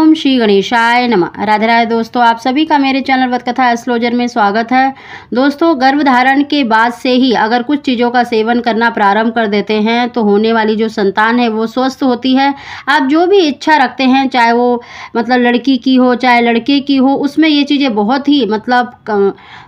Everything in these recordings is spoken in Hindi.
ओम श्री गणेशाय नमः। राधे राधे दोस्तों, आप सभी का मेरे चैनल वतकथा एस्ट्रोलॉजर में स्वागत है। दोस्तों, गर्भधारण के बाद से ही अगर कुछ चीज़ों का सेवन करना प्रारंभ कर देते हैं तो होने वाली जो संतान है वो स्वस्थ होती है। आप जो भी इच्छा रखते हैं, चाहे वो लड़की की हो चाहे लड़के की हो, उसमें ये चीज़ें बहुत ही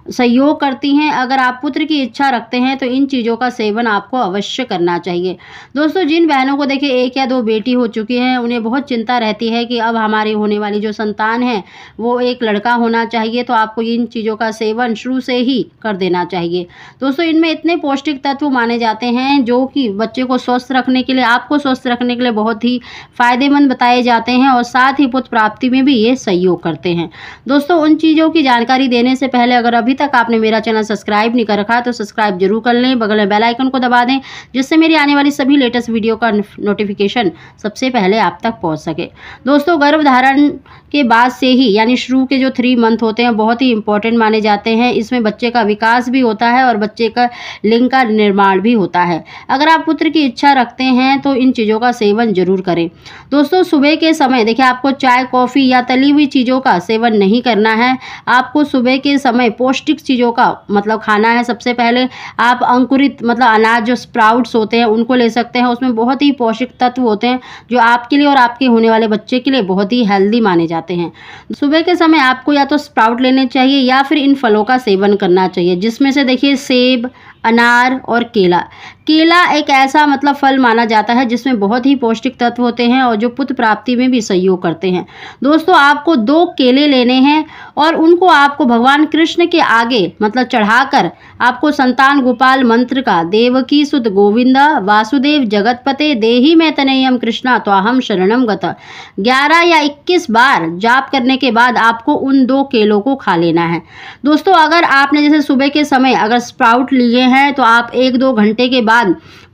सहयोग करती हैं। अगर आप पुत्र की इच्छा रखते हैं तो इन चीज़ों का सेवन आपको अवश्य करना चाहिए। दोस्तों, जिन बहनों को देखिए 1 या 2 बेटी हो चुकी हैं, उन्हें बहुत चिंता रहती है कि अब हमारी होने वाली जो संतान है वो एक लड़का होना चाहिए, तो आपको इन चीज़ों का सेवन शुरू से ही कर देना चाहिए। दोस्तों, इनमें इतने पौष्टिक तत्व माने जाते हैं जो कि बच्चे को स्वस्थ रखने के लिए, आपको स्वस्थ रखने के लिए बहुत ही फायदेमंद बताए जाते हैं और साथ ही पुत्र प्राप्ति में भी ये सहयोग करते हैं। दोस्तों, उन चीज़ों की जानकारी देने से पहले अगर अभी तक आपने मेरा चैनल सब्सक्राइब नहीं कर रखा तो सब्सक्राइब जरूर कर लें, बगल में बेल आइकन को दबा दें जिससे मेरी आने वाली सभी लेटेस्ट वीडियो का नोटिफिकेशन सबसे पहले आप तक पहुंच सके। दोस्तों, गर्भधारण के बाद से ही यानी शुरू के जो 3 मंथ होते हैं बहुत ही इंपॉर्टेंट माने जाते हैं। इसमें बच्चे का विकास भी होता है और बच्चे का लिंग का निर्माण भी होता है। अगर आप पुत्र की इच्छा रखते हैं तो इन चीज़ों का सेवन जरूर करें। दोस्तों, सुबह के समय देखिए आपको चाय कॉफ़ी या तली हुई चीज़ों का सेवन नहीं करना है। आपको सुबह के समय पौष्टिक चीज़ों का खाना है। सबसे पहले आप अंकुरित अनाज जो स्प्राउट्स होते हैं उनको ले सकते हैं। उसमें बहुत ही पौष्टिक तत्व होते हैं जो आपके लिए और आपके होने वाले बच्चे के लिए बहुत ही हेल्दी माने जाते हैं। सुबह के समय आपको या तो स्प्राउट लेने चाहिए या फिर इन फलों का सेवन करना चाहिए, जिसमें से देखिए सेब, अनार और केला। केला एक ऐसा फल माना जाता है जिसमें बहुत ही पौष्टिक तत्व होते हैं और जो पुत्र प्राप्ति में भी सहयोग करते हैं। दोस्तों, आपको 2 केले लेने हैं और उनको आपको भगवान कृष्ण के आगे चढ़ाकर आपको संतान गोपाल मंत्र का देवकी सुत गोविंदा वासुदेव जगतपते देहि में तनयम कृष्णा त्वाहम शरणम गता 11 या 21 बार जाप करने के बाद आपको उन 2 केलों को खा लेना है। दोस्तों, अगर आपने जैसे सुबह के समय अगर स्प्राउट लिए हैं तो आप 1-2 घंटे के बाद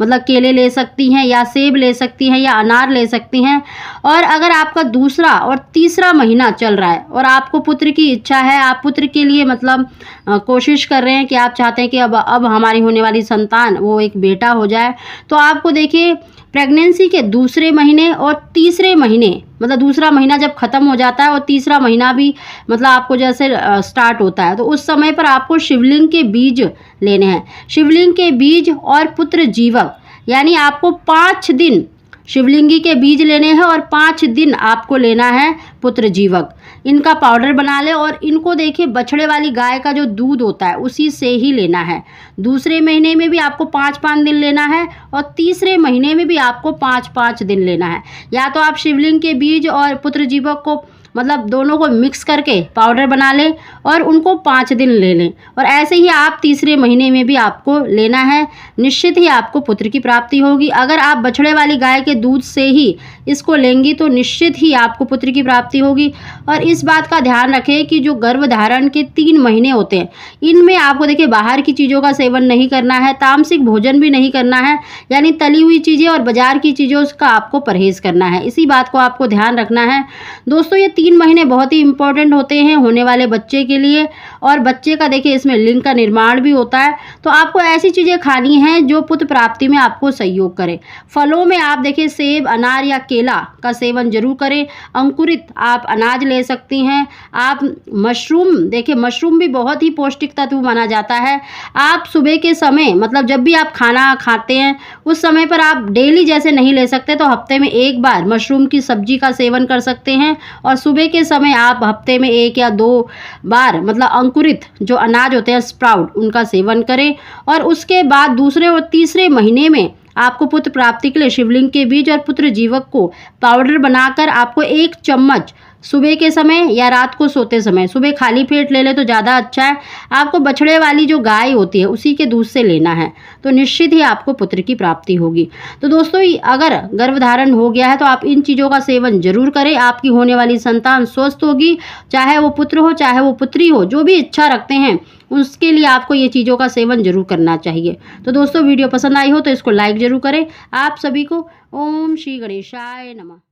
केले ले सकती हैं या सेब ले सकती हैं या अनार ले सकती हैं। और अगर आपका दूसरा और तीसरा महीना चल रहा है और आपको पुत्र की इच्छा है, आप पुत्र के लिए कोशिश कर रहे हैं कि आप चाहते हैं कि अब हमारी होने वाली संतान वो एक बेटा हो जाए, तो आपको देखिए प्रेगनेंसी के दूसरे महीने और तीसरे महीने दूसरा महीना जब ख़त्म हो जाता है और तीसरा महीना भी आपको जैसे स्टार्ट होता है, तो उस समय पर आपको शिवलिंग के बीज लेने हैं। शिवलिंग के बीज और पुत्र जीवक यानी आपको 5 दिन शिवलिंगी के बीज लेने हैं और 5 दिन आपको लेना है पुत्र जीवक। इनका पाउडर बना ले और इनको देखिए बछड़े वाली गाय का जो दूध होता है उसी से ही लेना है। दूसरे महीने में भी आपको 5-5 दिन लेना है और तीसरे महीने में भी आपको 5-5 दिन लेना है। या तो आप शिवलिंग के बीज और पुत्र जीवक को दोनों को मिक्स करके पाउडर बना लें और उनको 5 दिन ले लें और ऐसे ही आप तीसरे महीने में भी आपको लेना है। निश्चित ही आपको पुत्र की प्राप्ति होगी। अगर आप बछड़े वाली गाय के दूध से ही इसको लेंगी तो निश्चित ही आपको पुत्र की प्राप्ति होगी। और इस बात का ध्यान रखें कि जो गर्भधारण के 3 महीने होते हैं इनमें आपको देखिए बाहर की चीज़ों का सेवन नहीं करना है, तामसिक भोजन भी नहीं करना है, यानी तली हुई चीज़ें और बाजार की चीज़ों का आपको परहेज़ करना है। इसी बात को आपको ध्यान रखना है। दोस्तों, ये 3 महीने बहुत ही इंपॉर्टेंट होते हैं होने वाले बच्चे के लिए और बच्चे का देखिए इसमें लिंग का निर्माण भी होता है, तो आपको ऐसी चीज़ें खानी हैं जो पुत्र प्राप्ति में आपको सहयोग करे। फलों में आप देखिए सेब, अनार या केला का सेवन जरूर करें। अंकुरित आप अनाज ले सकती हैं। आप मशरूम, देखिए मशरूम भी बहुत ही पौष्टिक तत्व माना जाता है। आप सुबह के समय जब भी आप खाना खाते हैं उस समय पर आप डेली जैसे नहीं ले सकते तो हफ्ते में 1 बार मशरूम की सब्जी का सेवन कर सकते हैं और सुबह के समय आप हफ्ते में 1 या 2 बार अंकुरित जो अनाज होते हैं स्प्राउट उनका सेवन करें। और उसके बाद दूसरे और तीसरे महीने में आपको पुत्र प्राप्ति के लिए शिवलिंग के बीज और पुत्र जीवक को पाउडर बनाकर आपको 1 चम्मच सुबह के समय या रात को सोते समय, सुबह खाली पेट ले ले तो ज़्यादा अच्छा है। आपको बछड़े वाली जो गाय होती है उसी के दूध से लेना है, तो निश्चित ही आपको पुत्र की प्राप्ति होगी। तो दोस्तों, अगर गर्भधारण हो गया है तो आप इन चीज़ों का सेवन जरूर करें। आपकी होने वाली संतान स्वस्थ होगी, चाहे वो पुत्र हो चाहे वो पुत्री हो, जो भी इच्छा रखते हैं उसके लिए आपको ये चीज़ों का सेवन जरूर करना चाहिए। तो दोस्तों, वीडियो पसंद आई हो तो इसको लाइक जरूर करें। आप सभी को ओम श्री गणेशाय नमः।